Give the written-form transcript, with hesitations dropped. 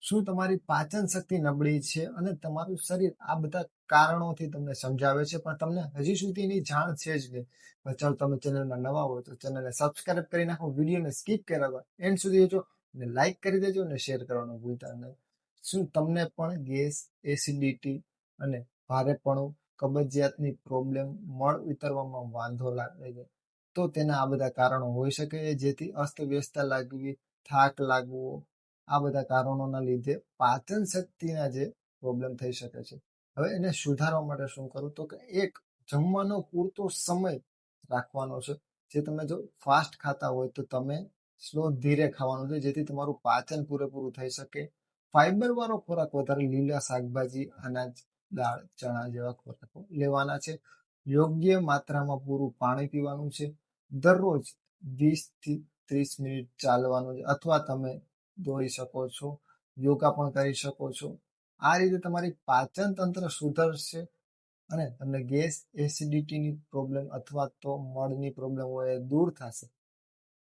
શું તમારી પાચન શક્તિ નબળી છે અને તમારું શરીર આ બધા કારણોથી તમને સમજાવે છે, પણ તમને હજી સુધી એની જાણ છે જ નહીં. ચાલો, તમે ચેનલમાં નવા હો તો ચેનલને સબસ્ક્રાઇબ કરી નાખો, વિડીયોને સ્કીપ કર્યા વગર એન્ડ સુધી જોજો અને લાઈક કરી દેજો અને શેર કરવાનું ભૂલતા નહીં. શું તમને પણ ગેસ, એસિડિટી અને ભારેપણું, કબજિયાતની પ્રોબ્લેમ, મળ વિતરવામાં વાંધો લાગે છે? તો તેના આ બધા કારણો હોઈ શકે છે, જેથી અસ્તવ્યસ્તતા લાગવી, થાક લાગવો, આ બધા કારણોના લીધે પાચન શક્તિના જે પ્રોબ્લેમ થઈ શકે છે. હવે એને સુધારવા માટે શું કરવું? તો કે એક જમવાનો પૂરતો સમય રાખવાનો છે. જે તમે જો ફાસ્ટ ખાતા હોય તો તમે સ્લો ધીરે ખાવાનું છે, જેથી તમારું પાચન પૂરેપૂરું થઈ શકે. ફાઈબર વાળો ખોરાક વધારે, લીલા શાકભાજી, અનાજ, દાળ, ચણા જેવા ખોરાકો લેવાના છે. યોગ્ય માત્રામાં પૂરું પાણી પીવાનું છે. દરરોજ 20 થી 30 મિનિટ ચાલવાનું છે, અથવા તમે દોડી શકો છો, યોગા પણ કરી શકો છો. આ રીતે તમારી પાચન તંત્ર સુધરશે અને તમને ગેસ, એસિડિટીની પ્રોબ્લેમ અથવા તો મળની પ્રોબ્લેમ હોય એ દૂર થશે.